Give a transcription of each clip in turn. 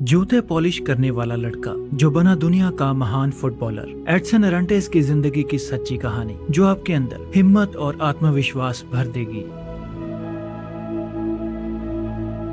जूते पॉलिश करने वाला लड़का जो बना दुनिया का महान फुटबॉलर। एडसन अरांटेस की जिंदगी की सच्ची कहानी जो आपके अंदर हिम्मत और आत्मविश्वास भर देगी।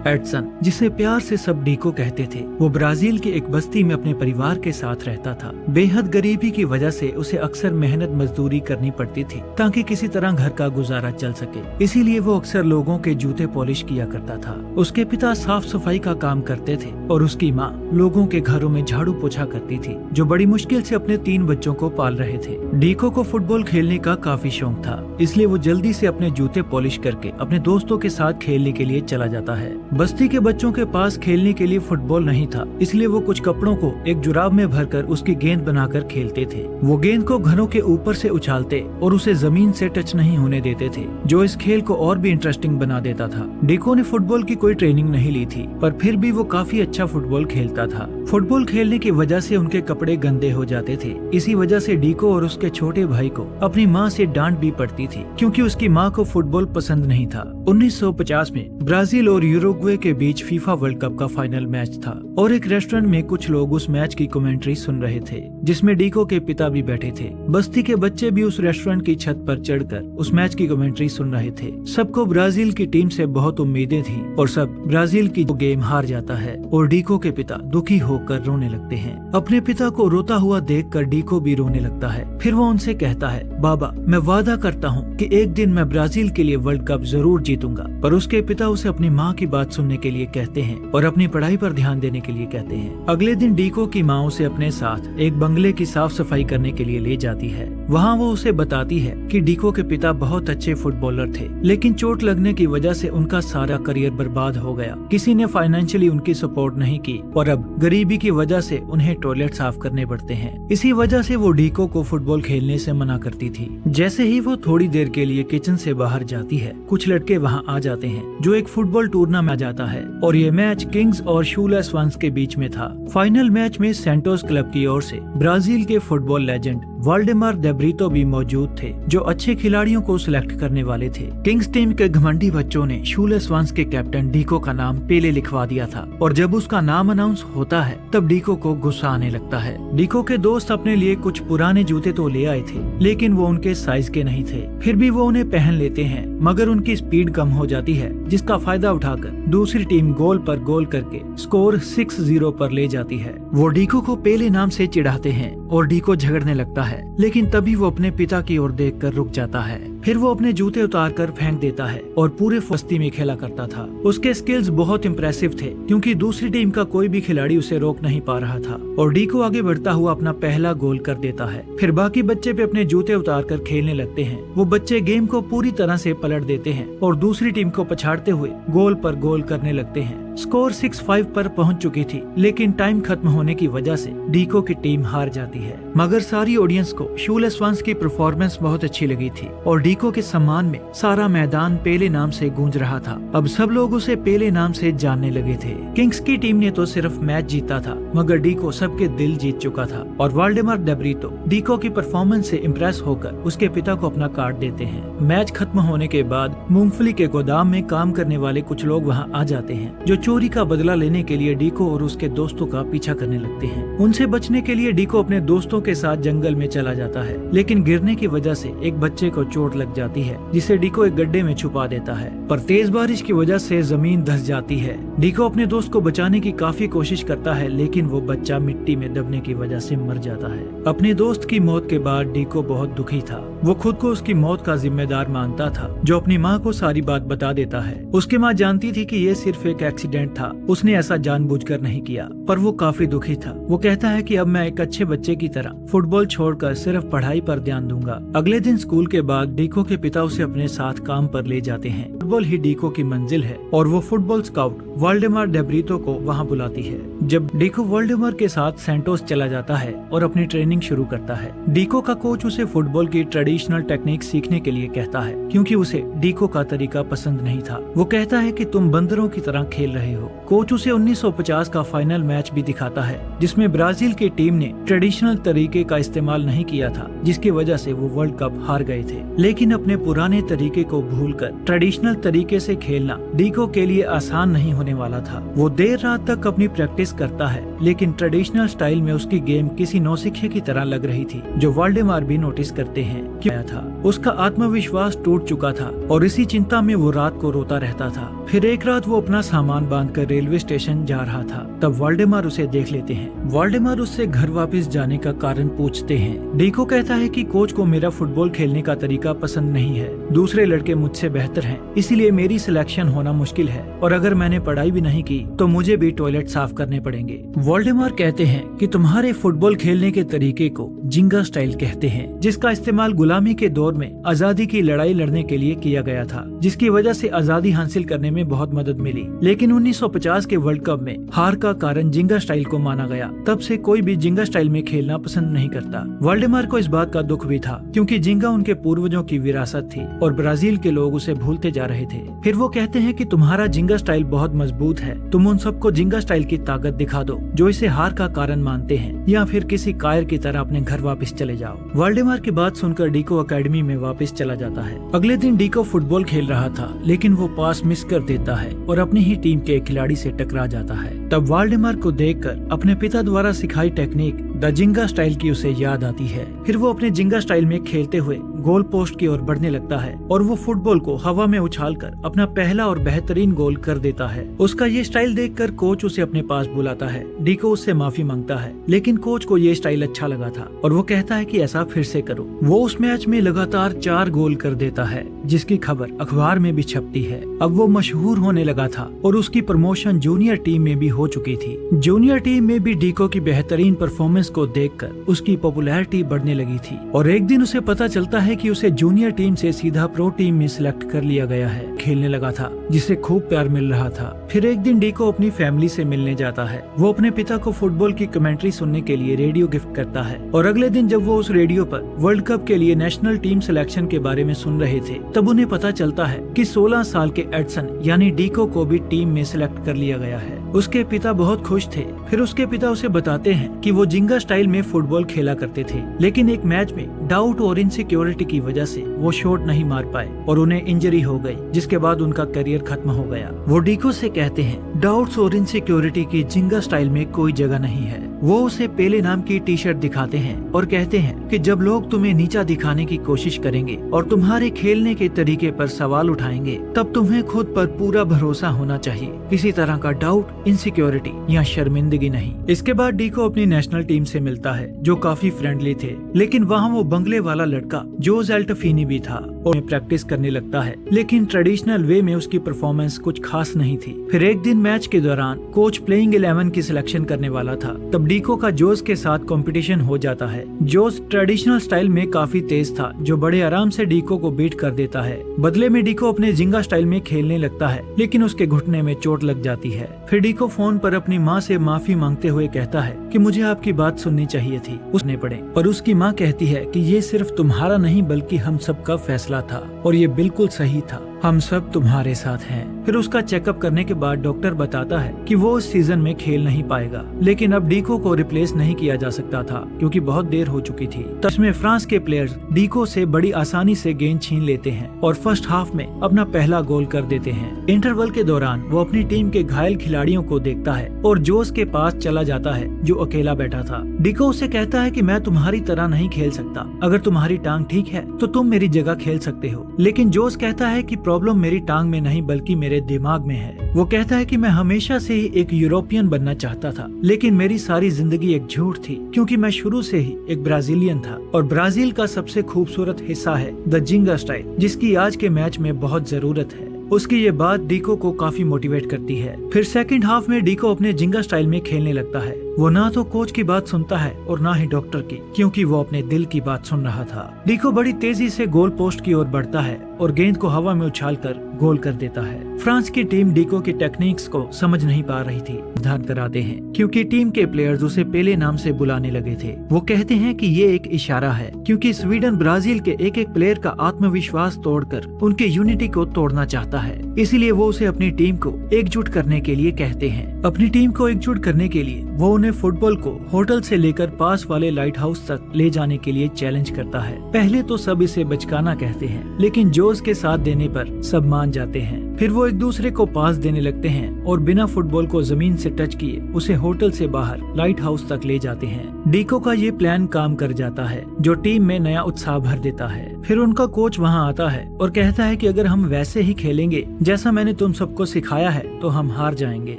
एडसन, जिसे प्यार से सब डीको कहते थे, वो ब्राजील की एक बस्ती में अपने परिवार के साथ रहता था। बेहद गरीबी की वजह से उसे अक्सर मेहनत मजदूरी करनी पड़ती थी ताकि किसी तरह घर का गुजारा चल सके। इसीलिए वो अक्सर लोगों के जूते पॉलिश किया करता था। उसके पिता साफ सफाई का काम करते थे और उसकी माँ लोगों के घरों में झाड़ू पोछा करती थी, जो बड़ी मुश्किल से अपने 3 बच्चों को पाल रहे थे। डीको को फुटबॉल खेलने का काफी शौक था, इसलिए वो जल्दी से अपने जूते पॉलिश करके अपने दोस्तों के साथ खेलने के लिए चला जाता है। बस्ती के बच्चों के पास खेलने के लिए फुटबॉल नहीं था, इसलिए वो कुछ कपड़ों को एक जुराब में भरकर उसकी गेंद बनाकर खेलते थे। वो गेंद को घरों के ऊपर से उछालते और उसे जमीन से टच नहीं होने देते थे, जो इस खेल को और भी इंटरेस्टिंग बना देता था। डीको ने फुटबॉल की कोई ट्रेनिंग नहीं ली थी, पर फिर भी वो काफी अच्छा फुटबॉल खेलता था। फुटबॉल खेलने की वजह से उनके कपड़े गंदे हो जाते थे। इसी वजह से डीको और उसके छोटे भाई को अपनी माँ से डांट भी पड़ती थी, क्योंकि उसकी माँ को फुटबॉल पसंद नहीं था। 1950 में ब्राजील और यूरुग्वे के बीच फीफा वर्ल्ड कप का फाइनल मैच था और एक रेस्टोरेंट में कुछ लोग उस मैच की कमेंट्री सुन रहे थे, जिसमें डीको के पिता भी बैठे थे। बस्ती के बच्चे भी उस रेस्टोरेंट की छत पर चढ़कर उस मैच की कमेंट्री सुन रहे थे। सबको ब्राजील की टीम से बहुत उम्मीदें थी और सब ब्राजील की गेम हार जाता है और डीको के पिता दुखी होकर रोने लगते हैं। अपने पिता को रोता हुआ देखकर डीको भी रोने लगता है। फिर वो उनसे कहता है, बाबा, मैं वादा करता हूँ कि एक दिन मैं ब्राजील के लिए वर्ल्ड कप जरूर जीतूंगा। पर उसके पिता उसे अपनी माँ की बात सुनने के लिए कहते हैं और अपनी पढ़ाई पर ध्यान देने के लिए कहते हैं। अगले दिन डीको की माँ उसे अपने साथ एक बंगले की साफ सफाई करने के लिए ले जाती है। वहाँ वो उसे बताती है कि डीको के पिता बहुत अच्छे फुटबॉलर थे, लेकिन चोट लगने की वजह से उनका सारा करियर बर्बाद हो गया। किसी ने फाइनेंशियली उनकी सपोर्ट नहीं की और अब गरीबी की वजह से उन्हें टॉयलेट साफ करने पड़ते हैं। इसी वजह से वो डीको को फुटबॉल खेलने से मना करती थी। जैसे ही वो थोड़ी देर के लिए किचन से बाहर जाती है, कुछ लड़के वहाँ आ जाते हैं जो एक फुटबॉल टूर्नामेंट में जाता है और ये मैच किंग्स और शूलेस वंस के बीच में था। फाइनल मैच में सेंटोस क्लब की ओर से ब्राजील के फुटबॉल लेजेंड वाल्डेमार दे ब्रीतो भी मौजूद थे, जो अच्छे खिलाड़ियों को सिलेक्ट करने वाले थे। किंग्स टीम के घमंडी बच्चों ने शूलेस वंस के कैप्टन डीको का नाम पेले लिखवा दिया था और जब उसका नाम अनाउंस होता है तब डीको को गुस्सा आने लगता है। डीको के दोस्त अपने लिए कुछ पुराने जूते तो ले आए थे, लेकिन वो उनके साइज के नहीं थे। फिर भी वो उन्हें पहन लेते हैं, मगर उनकी स्पीड कम हो जाती है, जिसका फायदा उठाकर दूसरी टीम गोल पर गोल करके स्कोर 6-0 पर ले जाती है। वो डीको को पेले नाम से चिढ़ाते हैं और डीको झगड़ने लगता है, लेकिन तभी वो अपने पिता की ओर देखकर रुक जाता है। फिर वो अपने जूते उतारकर फेंक देता है और पूरे बस्ती में खेला करता था। उसके स्किल्स बहुत इम्प्रेसिव थे, क्योंकि दूसरी टीम का कोई भी खिलाड़ी उसे रोक नहीं पा रहा था और डीको आगे बढ़ता हुआ अपना पहला गोल कर देता है। फिर बाकी बच्चे भी अपने जूते उतारकर खेलने लगते हैं। वो बच्चे गेम को पूरी तरह से पलट देते हैं और दूसरी टीम को पछाड़ते हुए गोल पर गोल करने लगते हैं। स्कोर 6-5 पर पहुंच चुकी थी, लेकिन टाइम खत्म होने की वजह से डीको की टीम हार जाती है। मगर सारी ऑडियंस को शूलेस वंस की परफॉर्मेंस बहुत अच्छी लगी थी और डीको के सम्मान में सारा मैदान पेले नाम से गूंज रहा था। अब सब लोग उसे पेले नाम से जानने लगे थे। किंग्स की टीम ने तो सिर्फ मैच जीता था, मगर डीको सबके दिल जीत चुका था और वाल्डेमार दे ब्रीतो डीको की परफॉर्मेंस से इम्प्रेस होकर उसके पिता को अपना कार्ड देते हैं। मैच खत्म होने के बाद मूंगफली के गोदाम में काम करने वाले कुछ लोग वहाँ आ जाते हैं, जो चोरी का बदला लेने के लिए डीको और उसके दोस्तों का पीछा करने लगते हैं। उनसे बचने के लिए डीको अपने दोस्तों के साथ जंगल में चला जाता है, लेकिन गिरने की वजह से एक बच्चे को चोट लग जाती है, जिसे डीको एक गड्ढे में छुपा देता है। पर तेज बारिश की वजह से जमीन धंस जाती है। डीको अपने दोस्त को बचाने की काफी कोशिश करता है, लेकिन वो बच्चा मिट्टी में दबने की वजह से मर जाता है। अपने दोस्त की मौत के बाद डीको बहुत दुखी था। वो खुद को उसकी मौत का जिम्मेदार मानता था, जो अपनी माँ को सारी बात बता देता है। उसकी माँ जानती थी कि ये सिर्फ एक एक्सीडेंट था, उसने ऐसा जानबूझकर नहीं किया, पर वो काफी दुखी था। वो कहता है कि अब मैं एक अच्छे बच्चे की तरह फुटबॉल छोड़कर सिर्फ पढ़ाई पर ध्यान दूंगा। अगले दिन स्कूल के बाद डीको के पिता उसे अपने साथ काम पर ले जाते हैं। फुटबॉल ही डीको की मंजिल है और वो फुटबॉल स्काउट वाल्डेमार दे ब्रीतो को वहाँ बुलाती है। जब डीको वाल्डेमार के साथ सेंटोस चला जाता है और अपनी ट्रेनिंग शुरू करता है, डीको का कोच उसे फुटबॉल की ट्रेडिशनल टेक्निक सीखने के लिए कहता है, क्योंकि उसे डीको का तरीका पसंद नहीं था। वो कहता है कि तुम बंदरों की तरह खेल रहे रहे हो। कोच उसे 1950 का फाइनल मैच भी दिखाता है जिसमें ब्राजील की टीम ने ट्रेडिशनल तरीके का इस्तेमाल नहीं किया था, जिसकी वजह से वो वर्ल्ड कप हार गए थे। लेकिन अपने पुराने तरीके को भूलकर ट्रेडिशनल तरीके से खेलना डीको के लिए आसान नहीं होने वाला था। वो देर रात तक अपनी प्रैक्टिस करता है, लेकिन ट्रेडिशनल स्टाइल में उसकी गेम किसी नौसिखिए की तरह लग रही थी, जो वाल्डेमार भी नोटिस करते हैं। क्या था, उसका आत्मविश्वास टूट चुका था और इसी चिंता में वो रात को रोता रहता था। फिर एक रात वो अपना सामान बांधकर रेलवे स्टेशन जा रहा था, तब वाल्डेमार उसे देख लेते हैं। वाल्डेमार उससे घर वापस जाने का कारण पूछते हैं। डीको कहता है कि कोच को मेरा फुटबॉल खेलने का तरीका पसंद नहीं है, दूसरे लड़के मुझसे बेहतर हैं, इसीलिए मेरी सिलेक्शन होना मुश्किल है और अगर मैंने पढ़ाई भी नहीं की तो मुझे भी टॉयलेट साफ करने पड़ेंगे। वाल्डेमार कहते हैं कि तुम्हारे फुटबॉल खेलने के तरीके को जिंगा स्टाइल कहते हैं, जिसका इस्तेमाल गुलामी के दौर में आजादी की लड़ाई लड़ने के लिए किया गया था, जिसकी वजह से आजादी हासिल करने में बहुत मदद मिली। लेकिन 1950 के वर्ल्ड कप में हार का कारण जिंगा स्टाइल को माना गया। तब से कोई भी जिंगा स्टाइल में खेलना पसंद नहीं करता। वाल्डेमार को इस बात का दुख भी था, क्योंकि जिंगा उनके पूर्वजों की विरासत थी और ब्राजील के लोग उसे भूलते जा रहे थे। फिर वो कहते हैं कि तुम्हारा जिंगा स्टाइल बहुत मजबूत है, तुम उन सबको जिंगा स्टाइल की ताकत दिखा दो जो इसे हार का कारण मानते हैं, या फिर किसी कायर की तरह अपने घर वापस चले जाओ। वाल्डेमार की बात सुनकर डीको अकेडमी में वापस चला जाता है। अगले दिन डीको फुटबॉल खेल रहा था, लेकिन वो पास मिस कर देता है और अपनी ही टीम के एक खिलाड़ी से टकरा जाता है। तब वाल्डेमार को देखकर अपने पिता द्वारा सिखाई टेक्निक द जिंगा स्टाइल की उसे याद आती है। फिर वो अपने जिंगा स्टाइल में खेलते हुए गोल पोस्ट की ओर बढ़ने लगता है और वो फुटबॉल को हवा में उछालकर अपना पहला और बेहतरीन गोल कर देता है। उसका ये स्टाइल देखकर कोच उसे अपने पास बुलाता है। डीको उससे माफी मांगता है, लेकिन कोच को ये स्टाइल अच्छा लगा था और वो कहता है कि ऐसा फिर से करो। वो उस मैच में लगातार 4 गोल कर देता है, जिसकी खबर अखबार में भी छपती है। अब वो मशहूर होने लगा था और उसकी प्रमोशन जूनियर टीम में भी हो चुकी थी। जूनियर टीम में भी डीको की बेहतरीन परफॉर्मेंस को देखकर उसकी पॉपुलैरिटी बढ़ने लगी थी और एक दिन उसे पता चलता है कि उसे जूनियर टीम से सीधा प्रो टीम में सिलेक्ट कर लिया गया है। खेलने लगा था, जिसे खूब प्यार मिल रहा था। फिर एक दिन डीको अपनी फैमिली से मिलने जाता है। वो अपने पिता को फुटबॉल की कमेंट्री सुनने के लिए रेडियो गिफ्ट करता है और अगले दिन जब वो उस रेडियो पर वर्ल्ड कप के लिए नेशनल टीम सिलेक्शन के बारे में सुन रहे थे, तब उन्हें पता चलता है कि 16 साल के एडसन यानी डीको को भी टीम में सिलेक्ट कर लिया गया है। उसके पिता बहुत खुश थे। फिर उसके पिता उसे बताते हैं कि वो जिंगा स्टाइल में फुटबॉल खेला करते थे, लेकिन एक मैच में डाउट और इनसिक्योरिटी की वजह से वो शॉट नहीं मार पाए और उन्हें इंजरी हो गई, जिसके बाद उनका करियर खत्म हो गया। वो डीको से कहते हैं डाउट्स और इनसिक्योरिटी की जिंगा स्टाइल में कोई जगह नहीं है। वो उसे पेले नाम की टी शर्ट दिखाते हैं और कहते हैं कि जब लोग तुम्हें नीचा दिखाने की कोशिश करेंगे और तुम्हारे खेलने के तरीके पर सवाल उठाएंगे, तब तुम्हें खुद पर पूरा भरोसा होना चाहिए, किसी तरह का डाउट, इनसिक्योरिटी या शर्मिंदगी नहीं। इसके बाद डीको अपनी नेशनल टीम से मिलता है, जो काफी फ्रेंडली थे, लेकिन वहाँ वो बंगले वाला लड़का जोज एल्टफीनी भी था और प्रैक्टिस करने लगता है, लेकिन ट्रेडिशनल वे में उसकी परफॉर्मेंस कुछ खास नहीं थी। फिर एक दिन मैच के दौरान कोच प्लेइंग 11 की सिलेक्शन करने वाला था, तब डीको का जोस के साथ कंपटीशन हो जाता है। जोस ट्रेडिशनल स्टाइल में काफी तेज था, जो बड़े आराम से डीको को बीट कर देता है। बदले में डीको अपने जिंगा स्टाइल में खेलने लगता है, लेकिन उसके घुटने में चोट लग जाती है। फिर डीको फोन पर अपनी माँ से माफी मांगते हुए कहता है कि मुझे आपकी बात सुननी चाहिए थी, उसने पड़े। पर उसकी माँ कहती है कि ये सिर्फ तुम्हारा नहीं बल्कि हम सबका फैसला था और ये बिल्कुल सही था, हम सब तुम्हारे साथ हैं। फिर उसका चेकअप करने के बाद डॉक्टर बताता है कि वो इस सीजन में खेल नहीं पाएगा, लेकिन अब डीको को रिप्लेस नहीं किया जा सकता था क्योंकि बहुत देर हो चुकी थी। तब फ्रांस के प्लेयर्स डीको से बड़ी आसानी से गेंद छीन लेते हैं और फर्स्ट हाफ में अपना पहला गोल कर देते हैं। इंटरवल के दौरान वो अपनी टीम के घायल खिलाड़ियों को देखता है और जोस के पास चला जाता है, जो अकेला बैठा था। डीको उसे कहता है कि मैं तुम्हारी तरह नहीं खेल सकता, अगर तुम्हारी टांग ठीक है तो तुम मेरी जगह खेल सकते हो। लेकिन जोस कहता है कि प्रॉब्लम मेरी टांग में नहीं बल्कि मेरे दिमाग में है। वो कहता है कि मैं हमेशा से ही एक यूरोपियन बनना चाहता था, लेकिन मेरी सारी जिंदगी एक झूठ थी, क्योंकि मैं शुरू से ही एक ब्राजीलियन था और ब्राजील का सबसे खूबसूरत हिस्सा है द जिंगा स्टाइल, जिसकी आज के मैच में बहुत जरूरत है। उसकी ये बात डीको को काफी मोटिवेट करती है। फिर सेकंड हाफ में डीको अपने जिंगा स्टाइल में खेलने लगता है। वो ना तो कोच की बात सुनता है और ना ही डॉक्टर की, क्योंकि वो अपने दिल की बात सुन रहा था। डीको बड़ी तेजी से गोल पोस्ट की ओर बढ़ता है और गेंद को हवा में उछालकर गोल कर देता है। फ्रांस की टीम डीको की टेक्निक्स को समझ नहीं पा रही थी, निर्धारण कराते हैं क्योंकि टीम के प्लेयर्स उसे पेले नाम से बुलाने लगे थे। वो कहते हैं कि ये एक इशारा है क्योंकि स्वीडन ब्राजील के एक एक प्लेयर का आत्मविश्वास तोड़कर उनके यूनिटी को तोड़ना चाहता है, इसीलिए वो उसे अपनी टीम को एकजुट करने के लिए कहते हैं। अपनी टीम को एकजुट करने के लिए वो उन्हें फुटबॉल को होटल से लेकर पास वाले लाइट हाउस तक ले जाने के लिए चैलेंज करता है। पहले तो सब इसे बचकाना कहते हैं, लेकिन जोश के साथ देने पर सब मान जाते हैं। फिर वो एक दूसरे को पास देने लगते हैं और बिना फुटबॉल को जमीन से टच किए उसे होटल से बाहर लाइट हाउस तक ले जाते हैं। डीको का ये प्लान काम कर जाता है, जो टीम में नया उत्साह भर देता है। फिर उनका कोच वहाँ आता है और कहता है कि अगर हम वैसे ही खेलेंगे जैसा मैंने तुम सबको सिखाया है तो हम हार जाएंगे।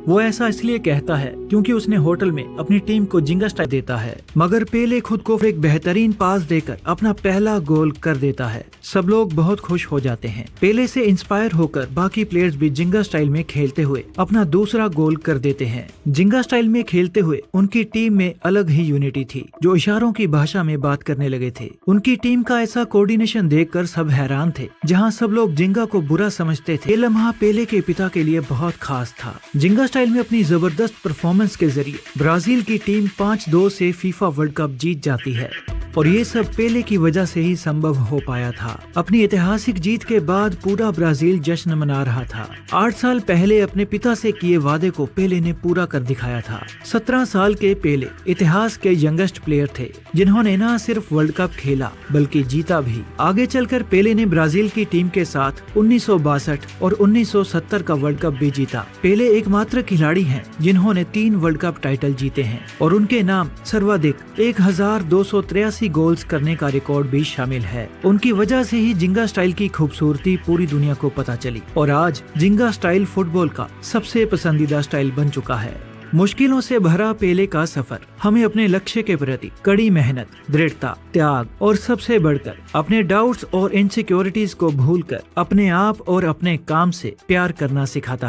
वो ऐसा इसलिए कहता है क्योंकि उसने होटल में अपनी टीम को जिंगा स्टाइल देता है, मगर पेले खुद को एक बेहतरीन पास देकर अपना पहला गोल कर देता है। सब लोग बहुत खुश हो जाते हैं। पेले से इंस्पायर होकर बाकी प्लेयर्स भी जिंगा स्टाइल में खेलते हुए अपना दूसरा गोल कर देते हैं। जिंगा स्टाइल में खेलते हुए उनकी टीम में अलग ही यूनिटी थी, जो इशारों की भाषा में बात करने लगे थे। उनकी टीम का ऐसा कोऑर्डिनेशन देखकर सब हैरान थे। जहां सब लोग जिंगा को बुरा समझते थे, ये लम्हा पेले के पिता के लिए बहुत खास था। जिंगा स्टाइल में अपनी जबरदस्त परफॉर्मेंस के जरिए ब्राजील की टीम 5-2 से फीफा वर्ल्ड कप जीत जाती है और ये सब पेले की वजह से ही संभव हो पाया था। अपनी ऐतिहासिक जीत के बाद पूरा ब्राजील जश्न मना रहा था। 8 साल पहले अपने पिता से किए वादे को पेले ने पूरा कर दिखाया था। 17 साल के पेले इतिहास के यंगेस्ट प्लेयर थे, जिन्होंने न सिर्फ वर्ल्ड कप खेला बल्कि जीता भी। आगे चलकर पेले ने ब्राजील की टीम के साथ 1962 और 1970 का वर्ल्ड कप भी जीता। पेले एकमात्र खिलाड़ी हैं जिन्होंने 3 वर्ल्ड कप टाइटल जीते हैं और उनके नाम सर्वाधिक 1283 गोल्स करने का रिकॉर्ड भी शामिल है। उनकी वजह से ही जिंगा स्टाइल की खूबसूरती पूरी दुनिया को पता चली और आज जिंगा स्टाइल फुटबॉल का सबसे पसंदीदा स्टाइल बन चुका है। मुश्किलों से भरा पेले का सफर हमें अपने लक्ष्य के प्रति कड़ी मेहनत, दृढ़ता, त्याग और सबसे बढ़कर अपने डाउट्स और इनसिक्योरिटीज को भूलकर अपने आप और अपने काम से प्यार करना सिखाता है।